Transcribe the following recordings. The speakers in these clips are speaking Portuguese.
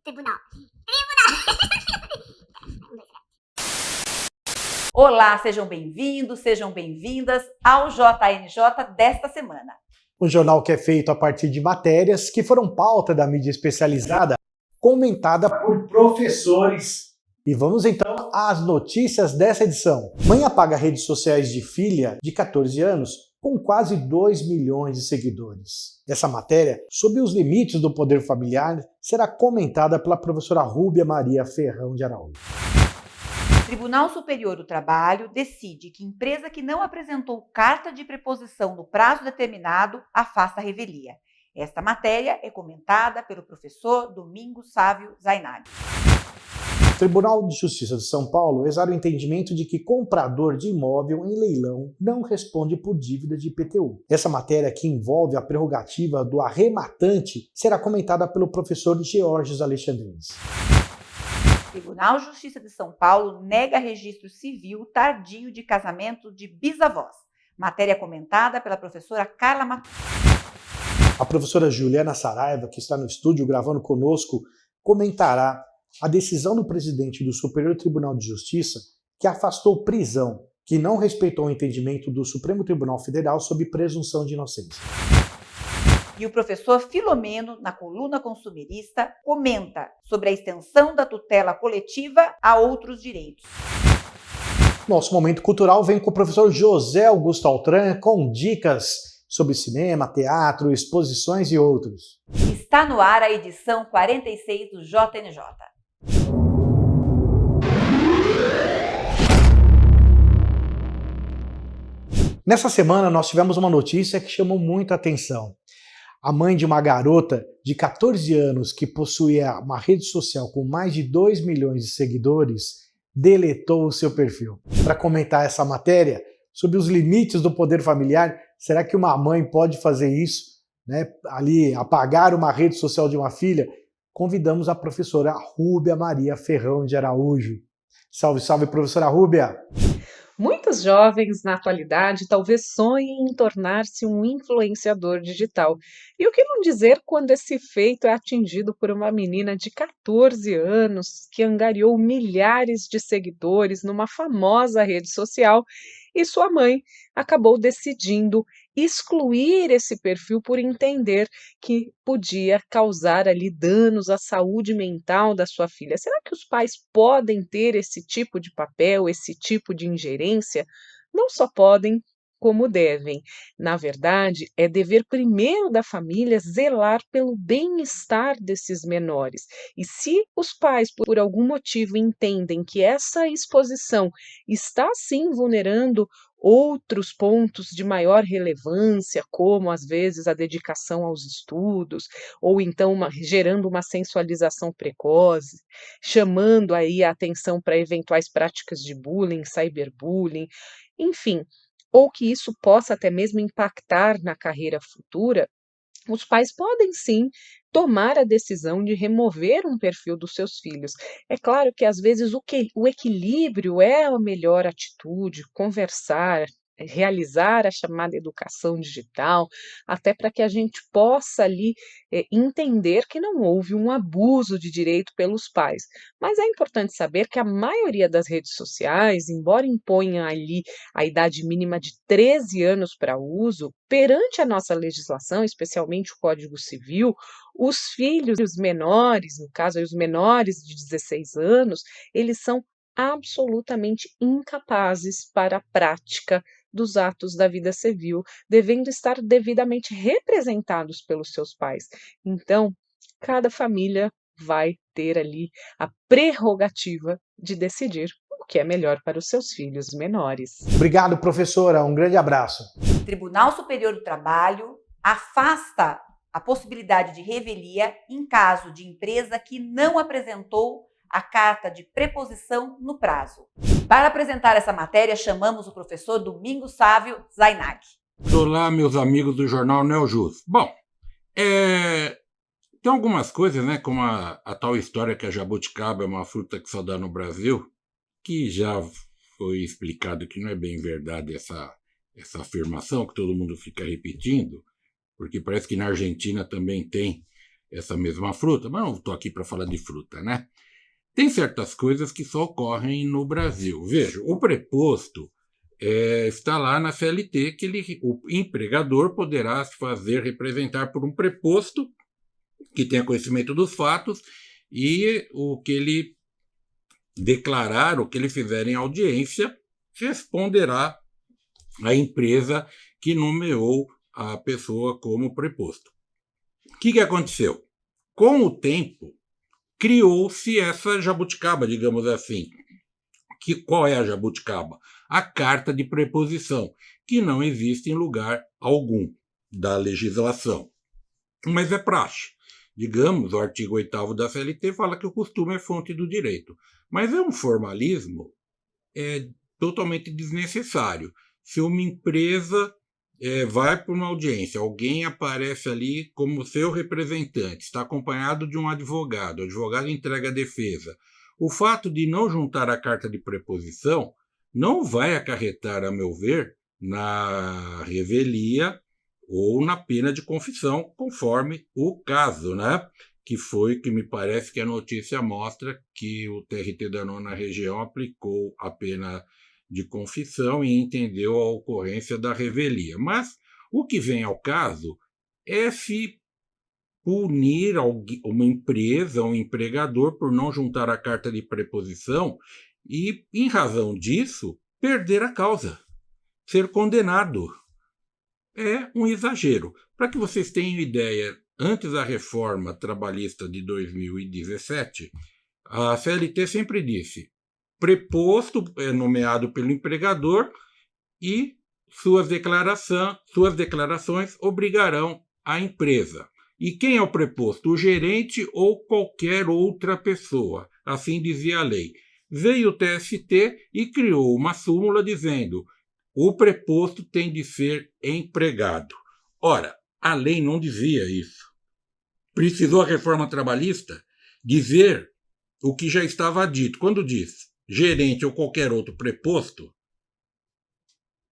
Tribunal. Olá, sejam bem-vindos, sejam bem-vindas ao JNJ desta semana. Um jornal que é feito a partir de matérias que foram pauta da mídia especializada, comentada por professores. E vamos então às notícias dessa edição. Mãe apaga redes sociais de filha de 14 anos com quase 2 milhões de seguidores. Essa matéria, sob os limites do poder familiar, será comentada pela professora Rúbia Maria Ferrão de Araújo. O Tribunal Superior do Trabalho decide que empresa que não apresentou carta de preposição no prazo determinado afasta a revelia. Esta matéria é comentada pelo professor Domingos Sávio Zainag. O Tribunal de Justiça de São Paulo exara o entendimento de que comprador de imóvel em leilão não responde por dívida de IPTU. Essa matéria, que envolve a prerrogativa do arrematante, será comentada pelo professor Georges Alexandrines. O Tribunal de Justiça de São Paulo nega registro civil tardio de casamento de bisavós. Matéria comentada pela professora Carla Matos. A professora Juliana Saraiva, que está no estúdio gravando conosco, comentará a decisão do presidente do Superior Tribunal de Justiça que afastou prisão, que não respeitou o entendimento do Supremo Tribunal Federal sob presunção de inocência. E o professor Filomeno, na coluna consumerista, comenta sobre a extensão da tutela coletiva a outros direitos. Nosso momento cultural vem com o professor José Augusto Altran com dicas sobre cinema, teatro, exposições e outros. Está no ar a edição 46 do JNJ. Nessa semana nós tivemos uma notícia que chamou muita atenção. A mãe de uma garota de 14 anos que possuía uma rede social com mais de 2 milhões de seguidores deletou o seu perfil. Para comentar essa matéria sobre os limites do poder familiar, será que uma mãe pode fazer isso, ali apagar uma rede social de uma filha? Convidamos a professora Rúbia Maria Ferrão de Araújo. Salve, salve, professora Rúbia! Muitos jovens na atualidade talvez sonhem em tornar-se um influenciador digital. E o que não dizer quando esse feito é atingido por uma menina de 14 anos que angariou milhares de seguidores numa famosa rede social e sua mãe acabou decidindo excluir esse perfil por entender que podia causar ali danos à saúde mental da sua filha. Será que os pais podem ter esse tipo de papel, esse tipo de ingerência? Não só podem, como devem. Na verdade, é dever primeiro da família zelar pelo bem-estar desses menores. E se os pais, por algum motivo, entendem que essa exposição está sim vulnerando outros pontos de maior relevância, como às vezes a dedicação aos estudos, ou então gerando uma sensualização precoce, chamando aí a atenção para eventuais práticas de bullying, cyberbullying, enfim, ou que isso possa até mesmo impactar na carreira futura, os pais podem sim tomar a decisão de remover um perfil dos seus filhos. É claro que às vezes o equilíbrio é a melhor atitude, conversar, realizar a chamada educação digital, até para que a gente possa ali entender que não houve um abuso de direito pelos pais. Mas é importante saber que a maioria das redes sociais, embora imponha ali a idade mínima de 13 anos para uso, perante a nossa legislação, especialmente o Código Civil, os filhos menores, no caso os menores de 16 anos, eles são absolutamente incapazes para a prática dos atos da vida civil, devendo estar devidamente representados pelos seus pais. Então, cada família vai ter ali a prerrogativa de decidir o que é melhor para os seus filhos menores. Obrigado, professora. Um grande abraço. O Tribunal Superior do Trabalho afasta a possibilidade de revelia em caso de empresa que não apresentou a carta de preposição no prazo. Para apresentar essa matéria, chamamos o professor Domingos Sávio Zainag. Olá, meus amigos do jornal Neojus. Bom, tem algumas coisas, como a tal história que a jabuticaba é uma fruta que só dá no Brasil, que já foi explicado que não é bem verdade essa afirmação, que todo mundo fica repetindo, porque parece que na Argentina também tem essa mesma fruta, mas não estou aqui para falar de fruta, né? Tem certas coisas que só ocorrem no Brasil. Veja, o preposto está lá na CLT, que o empregador poderá se fazer representar por um preposto que tenha conhecimento dos fatos e o que ele declarar, o que ele fizer em audiência, responderá à empresa que nomeou a pessoa como preposto. O que aconteceu? Com o tempo, criou-se essa jabuticaba, digamos assim. Qual é a jabuticaba? A carta de preposição, que não existe em lugar algum da legislação. Mas é praxe. Digamos, o artigo 8º da CLT fala que o costume é fonte do direito. Mas é um formalismo totalmente desnecessário. Se uma empresa vai para uma audiência, alguém aparece ali como seu representante, está acompanhado de um advogado, o advogado entrega a defesa. O fato de não juntar a carta de preposição não vai acarretar, a meu ver, na revelia ou na pena de confissão, conforme o caso, né? Que me parece que a notícia mostra que o TRT da 9ª Região aplicou a pena de confissão e entendeu a ocorrência da revelia. Mas o que vem ao caso é se punir uma empresa, um empregador, por não juntar a carta de preposição e, em razão disso, perder a causa, ser condenado. É um exagero. Para que vocês tenham ideia, antes da reforma trabalhista de 2017, a CLT sempre disse: preposto é nomeado pelo empregador e suas declarações obrigarão a empresa. E quem é o preposto? O gerente ou qualquer outra pessoa. Assim dizia a lei. Veio o TST e criou uma súmula dizendo: o preposto tem de ser empregado. Ora, a lei não dizia isso. Precisou a reforma trabalhista dizer o que já estava dito. Quando diz gerente ou qualquer outro preposto,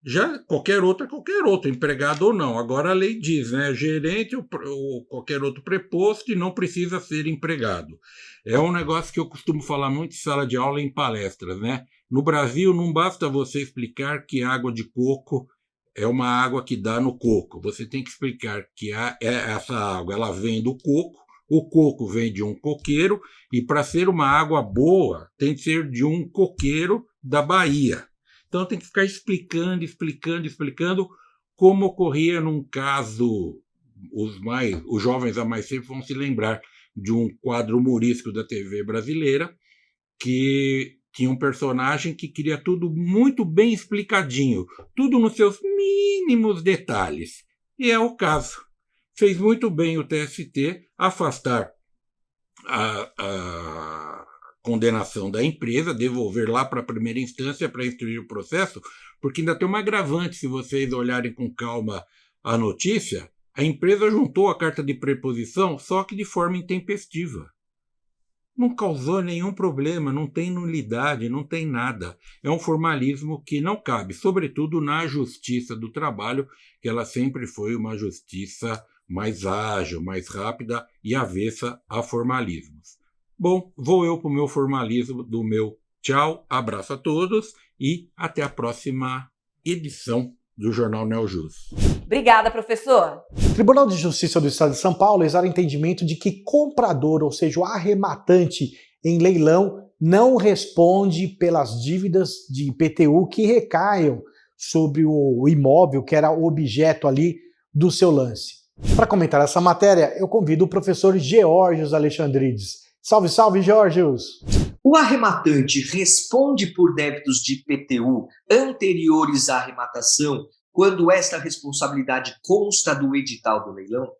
já qualquer outro, empregado ou não. Agora a lei diz, né, gerente ou qualquer outro preposto e não precisa ser empregado. É um negócio que eu costumo falar muito em sala de aula e em palestras, né? No Brasil não basta você explicar que água de coco é uma água que dá no coco. Você tem que explicar que essa água ela vem do coco, o coco vem de um coqueiro, e para ser uma água boa, tem que ser de um coqueiro da Bahia. Então tem que ficar explicando como ocorria num caso, os jovens a mais tempo vão se lembrar de um quadro humorístico da TV brasileira, que tinha um personagem que queria tudo muito bem explicadinho, tudo nos seus mínimos detalhes. E é o caso. Fez muito bem o TST afastar a condenação da empresa, devolver lá para a primeira instância para instruir o processo, porque ainda tem uma agravante, se vocês olharem com calma a notícia, a empresa juntou a carta de preposição, só que de forma intempestiva. Não causou nenhum problema, não tem nulidade, não tem nada. É um formalismo que não cabe, sobretudo na justiça do trabalho, que ela sempre foi uma justiça mais ágil, mais rápida e avessa a formalismos. Bom, vou eu para o meu formalismo do meu tchau, abraço a todos e até a próxima edição do Jornal Neojus. Obrigada, professor. O Tribunal de Justiça do Estado de São Paulo exala o entendimento de que comprador, ou seja, o arrematante em leilão, não responde pelas dívidas de IPTU que recaiam sobre o imóvel que era objeto ali do seu lance. Para comentar essa matéria, eu convido o professor Geórgios Alexandrides. Salve, salve, Geórgios! O arrematante responde por débitos de IPTU anteriores à arrematação quando esta responsabilidade consta do edital do leilão?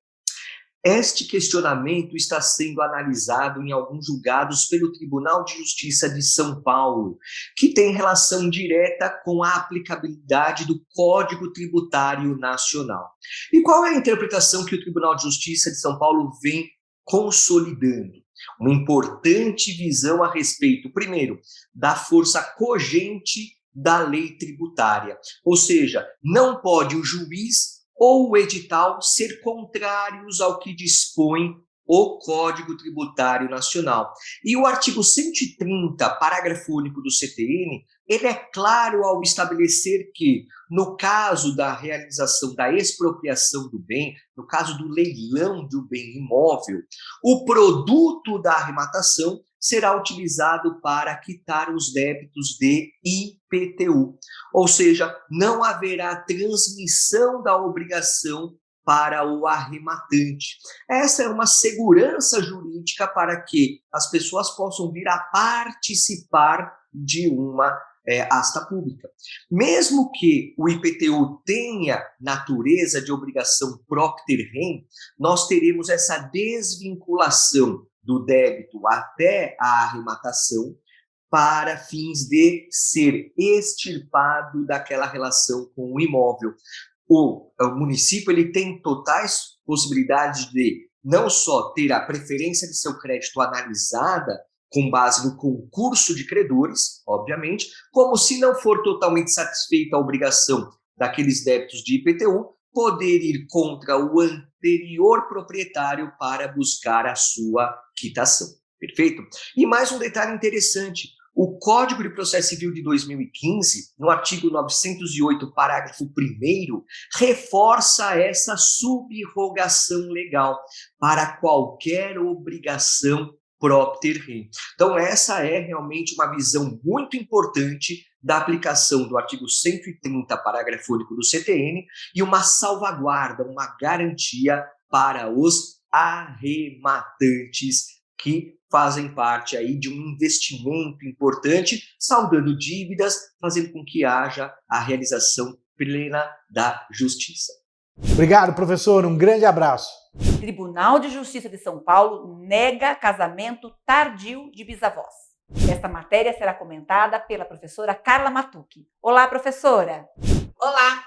Este questionamento está sendo analisado em alguns julgados pelo Tribunal de Justiça de São Paulo, que tem relação direta com a aplicabilidade do Código Tributário Nacional. E qual é a interpretação que o Tribunal de Justiça de São Paulo vem consolidando? Uma importante visão a respeito, primeiro, da força cogente da lei tributária, ou seja, não pode o juiz ou o edital ser contrários ao que dispõe o Código Tributário Nacional. E o artigo 130, parágrafo único do CTN, ele é claro ao estabelecer que, no caso da realização da expropriação do bem, no caso do leilão do bem imóvel, o produto da arrematação será utilizado para quitar os débitos de IPTU, ou seja, não haverá transmissão da obrigação para o arrematante. Essa é uma segurança jurídica para que as pessoas possam vir a participar de uma asta pública. Mesmo que o IPTU tenha natureza de obrigação propter rem, nós teremos essa desvinculação do débito até a arrematação para fins de ser extirpado daquela relação com o imóvel. O município ele tem totais possibilidades de não só ter a preferência de seu crédito analisada com base no concurso de credores, obviamente, como se não for totalmente satisfeita a obrigação daqueles débitos de IPTU, poder ir contra o anterior proprietário para buscar a sua quitação. Perfeito? E mais um detalhe interessante. O Código de Processo Civil de 2015, no artigo 908, parágrafo 1º, reforça essa subrogação legal para qualquer obrigação propter rem. Então, essa é realmente uma visão muito importante da aplicação do artigo 130, parágrafo único do CTN, e uma salvaguarda, uma garantia para os arrematantes que fazem parte aí de um investimento importante, saldando dívidas, fazendo com que haja a realização plena da justiça. Obrigado, professor. Um grande abraço. Tribunal de Justiça de São Paulo nega casamento tardio de bisavós. Esta matéria será comentada pela professora Carla Matucci. Olá, professora! Olá!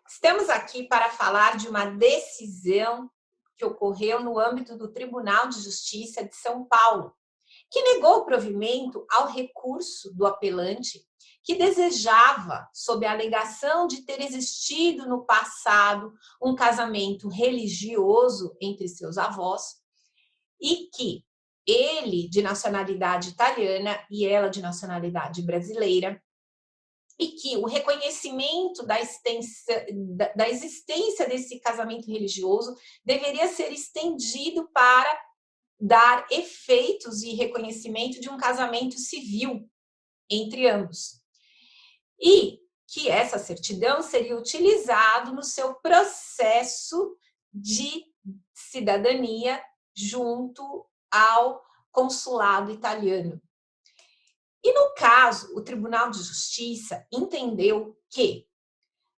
Estamos aqui para falar de uma decisão que ocorreu no âmbito do Tribunal de Justiça de São Paulo, que negou o provimento ao recurso do apelante que desejava, sob a alegação de ter existido no passado um casamento religioso entre seus avós e que ele, de nacionalidade italiana, e ela, de nacionalidade brasileira, e que o reconhecimento da existência desse casamento religioso deveria ser estendido para dar efeitos e reconhecimento de um casamento civil entre ambos. E que essa certidão seria utilizada no seu processo de cidadania junto ao consulado italiano. E no caso, o Tribunal de Justiça entendeu que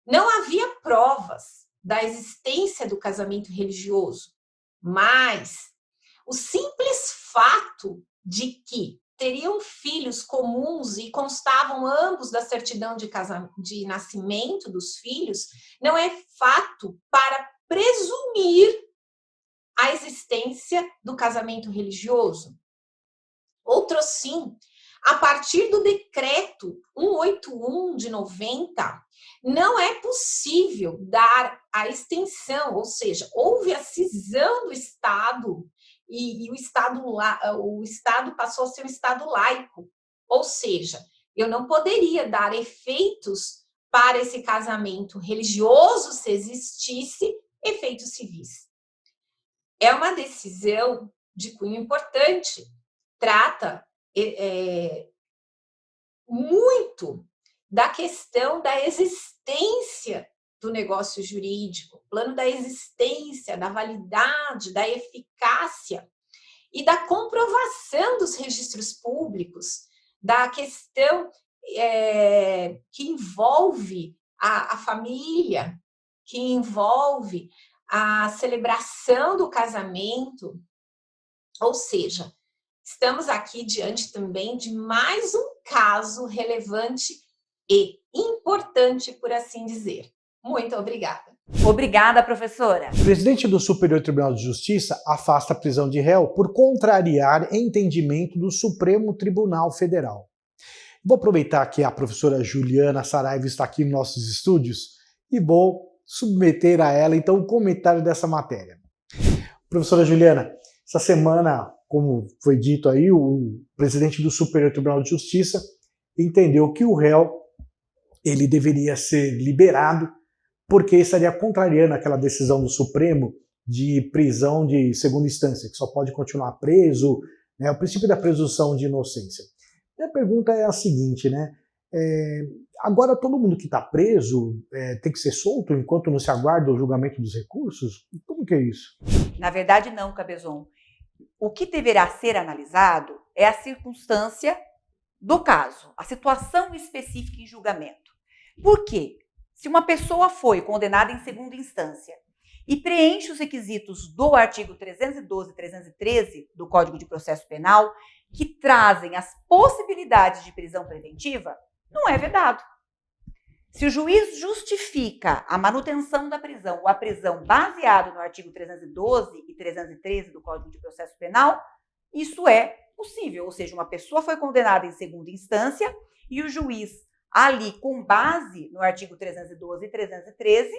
não havia provas da existência do casamento religioso, mas o simples fato de que teriam filhos comuns e constavam ambos da certidão de nascimento dos filhos não é fato para presumir a existência do casamento religioso. Outro sim, a partir do decreto 181 de 90, não é possível dar a extensão, ou seja, houve a cisão do Estado e o Estado passou a ser um Estado laico. Ou seja, eu não poderia dar efeitos para esse casamento religioso, se existisse, efeitos civis. É uma decisão de cunho importante, trata muito da questão da existência do negócio jurídico, plano da existência, da validade, da eficácia e da comprovação dos registros públicos, da questão que envolve a família, que envolve a celebração do casamento. Ou seja, estamos aqui diante também de mais um caso relevante e importante, por assim dizer. Muito obrigada. Obrigada, professora. O presidente do Superior Tribunal de Justiça afasta a prisão de réu por contrariar entendimento do Supremo Tribunal Federal. Vou aproveitar que a professora Juliana Saraiva está aqui nos nossos estúdios e vou submeter a ela, então, o comentário dessa matéria. Professora Juliana, Essa semana, como foi dito aí, o presidente do Superior Tribunal de Justiça entendeu que o réu ele deveria ser liberado porque estaria contrariando aquela decisão do Supremo de prisão de segunda instância, que só pode continuar preso, né, o princípio da presunção de inocência. E a pergunta é a seguinte, né? Agora todo mundo que está preso tem que ser solto enquanto não se aguarda o julgamento dos recursos? Como que é isso? Na verdade, não, Cabezon. O que deverá ser analisado é a circunstância do caso, a situação específica em julgamento. Por quê? Se uma pessoa foi condenada em segunda instância e preenche os requisitos do artigo 312 e 313 do Código de Processo Penal, que trazem as possibilidades de prisão preventiva, não é vedado. Se o juiz justifica a manutenção da prisão ou a prisão baseado no artigo 312 e 313 do Código de Processo Penal, isso é possível. Ou seja, uma pessoa foi condenada em segunda instância e o juiz, ali, com base no artigo 312 e 313,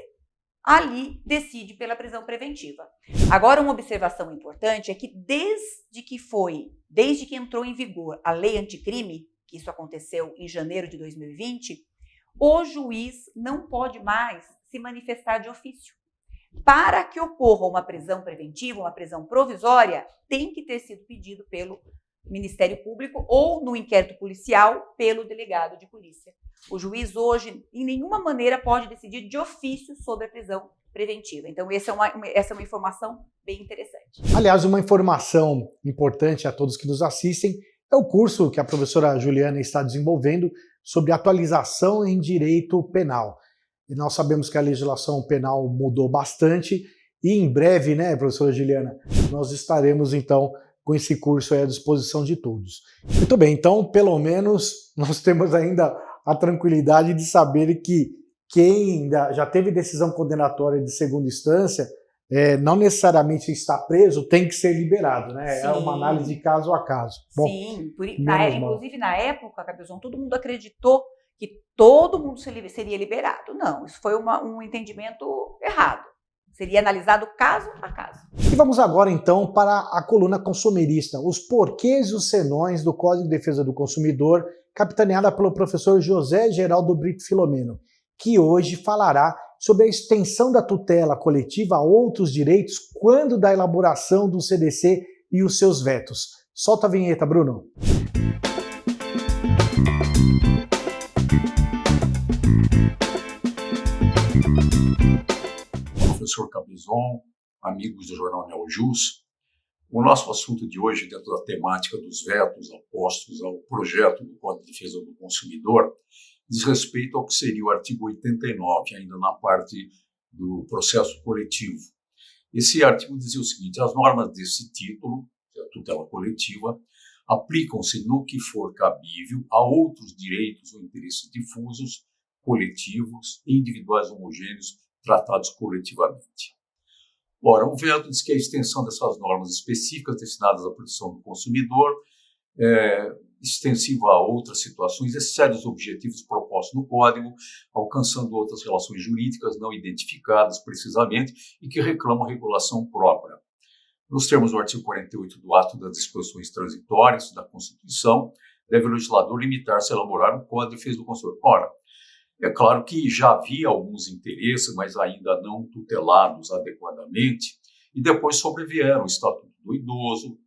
ali decide pela prisão preventiva. Agora, uma observação importante é que desde que entrou em vigor a lei anticrime, que isso aconteceu em janeiro de 2020, o juiz não pode mais se manifestar de ofício. Para que ocorra uma prisão preventiva, uma prisão provisória, tem que ter sido pedido pelo Ministério Público ou, no inquérito policial, pelo delegado de polícia. O juiz hoje, em nenhuma maneira, pode decidir de ofício sobre a prisão preventiva. Então, essa é uma informação bem interessante. Aliás, uma informação importante a todos que nos assistem é o curso que a professora Juliana está desenvolvendo sobre atualização em direito penal. E nós sabemos que a legislação penal mudou bastante e em breve, né, professora Juliana, nós estaremos então com esse curso aí à disposição de todos. Muito bem, então pelo menos nós temos ainda a tranquilidade de saber que quem já teve decisão condenatória de segunda instância, não necessariamente está preso, tem que ser liberado, né? Sim. É uma análise de caso a caso. Bom, sim, inclusive na época, Cabezon, todo mundo acreditou que todo mundo seria liberado. Não, isso foi um entendimento errado. Seria analisado caso a caso. E vamos agora então para a coluna consumerista, os porquês e os senões do Código de Defesa do Consumidor, capitaneada pelo professor José Geraldo Brito Filomeno, que hoje falará sobre a extensão da tutela coletiva a outros direitos quando da elaboração do CDC e os seus vetos. Solta a vinheta, Bruno. Professor Cabezon, amigos do Jornal Neojus. O nosso assunto de hoje, dentro da temática dos vetos opostos ao projeto do Código de Defesa do Consumidor, diz respeito ao que seria o artigo 89, ainda na parte do processo coletivo. Esse artigo dizia o seguinte: as normas desse título, a tutela coletiva, aplicam-se no que for cabível a outros direitos ou interesses difusos, coletivos e individuais homogêneos tratados coletivamente. Ora, o veto diz que a extensão dessas normas específicas destinadas à proteção do consumidor extensiva a outras situações, excede os objetivos propostos no Código, alcançando outras relações jurídicas não identificadas precisamente e que reclamam regulação própria. Nos termos do artigo 48 do Ato das Disposições Transitórias da Constituição, deve o legislador limitar-se a elaborar um Código de Defesa do Consumidor. Ora, é claro que já havia alguns interesses, mas ainda não tutelados adequadamente, e depois sobrevieram o Estatuto do Idoso,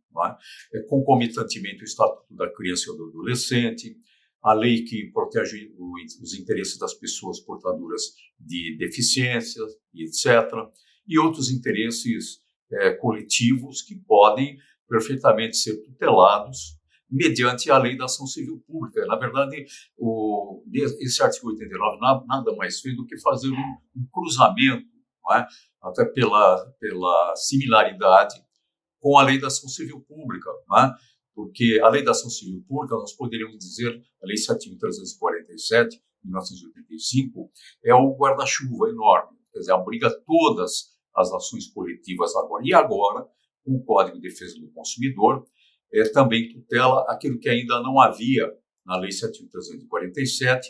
concomitantemente o Estatuto da Criança e do Adolescente, a lei que protege os interesses das pessoas portadoras de deficiências, etc., e outros interesses coletivos que podem perfeitamente ser tutelados mediante a lei da ação civil pública. Na verdade, esse artigo 89 nada mais fez do que fazer um cruzamento, até pela similaridade com a lei da ação civil pública, porque a lei da ação civil pública, nós poderíamos dizer, a lei 7.347, de 1985, é o guarda-chuva enorme, quer dizer, abriga todas as ações coletivas agora. E agora, com o Código de Defesa do Consumidor, também tutela aquilo que ainda não havia na Lei 7.347,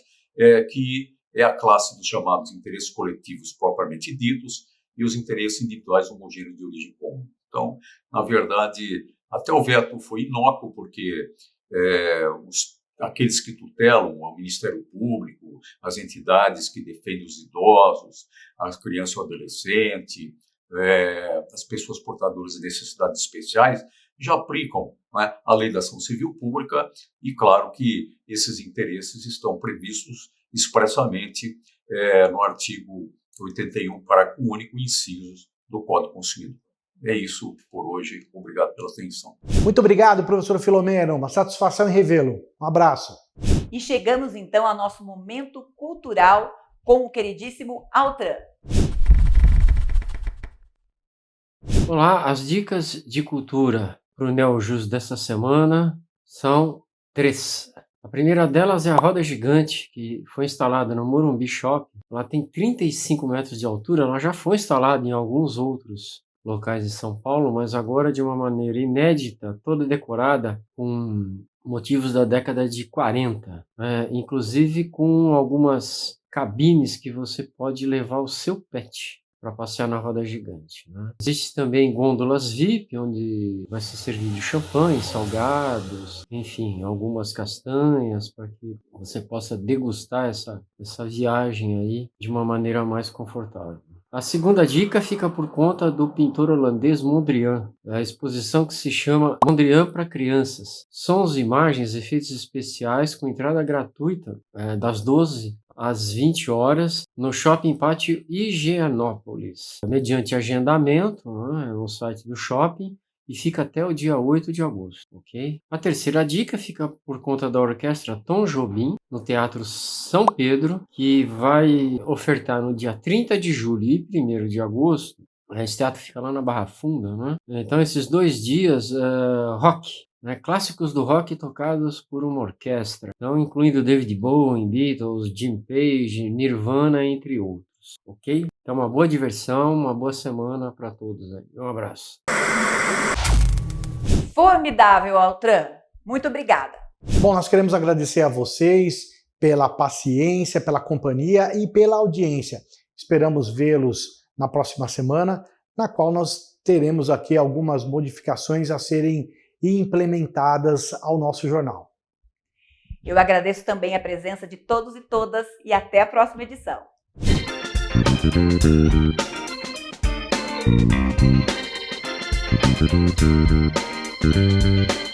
que é a classe dos chamados interesses coletivos propriamente ditos e os interesses individuais homogêneos de origem comum. Então, na verdade, até o veto foi inócuo, porque aqueles que tutelam o Ministério Público, as entidades que defendem os idosos, as crianças e adolescentes, as pessoas portadoras de necessidades especiais, já aplicam, né, a Lei da Ação Civil Pública, e claro que esses interesses estão previstos expressamente no artigo 81, parágrafo único, incisos do Código do Consumidor. É isso por hoje. Obrigado pela atenção. Muito obrigado, professor Filomeno. Uma satisfação em revê-lo. Um abraço. E chegamos então ao nosso momento cultural com o queridíssimo Altran. Olá, as dicas de cultura para o NeoJus dessa semana são 3. A primeira delas é a roda gigante, que foi instalada no Morumbi Shopping. Ela tem 35 metros de altura, ela já foi instalada em alguns outros locais de São Paulo, mas agora de uma maneira inédita, toda decorada com motivos da década de 40, inclusive com algumas cabines que você pode levar o seu pet para passear na roda gigante, né? Existe também gôndolas VIP, onde vai ser servido champanhe, salgados, enfim, algumas castanhas, para que você possa degustar essa viagem aí de uma maneira mais confortável. A segunda dica fica por conta do pintor holandês Mondrian, a exposição que se chama Mondrian para crianças. Sons, imagens, efeitos especiais com entrada gratuita das 12 às 20 horas no Shopping Pátio Higienópolis, mediante agendamento, né, no site do shopping, e fica até o dia 8 de agosto, ok? A terceira dica fica por conta da Orquestra Tom Jobim, no Teatro São Pedro, que vai ofertar no dia 30 de julho e 1º de agosto. Esse teatro fica lá na Barra Funda, né? Então, esses 2 dias, rock, né? Clássicos do rock tocados por uma orquestra, então, incluindo David Bowie, Beatles, Jim Page, Nirvana, entre outros, ok? Então, uma boa diversão, uma boa semana para todos aí. Um abraço. Formidável, Altran. Muito obrigada. Bom, nós queremos agradecer a vocês pela paciência, pela companhia e pela audiência. Esperamos vê-los na próxima semana, na qual nós teremos aqui algumas modificações a serem implementadas ao nosso jornal. Eu agradeço também a presença de todos e todas e até a próxima edição. Thank you.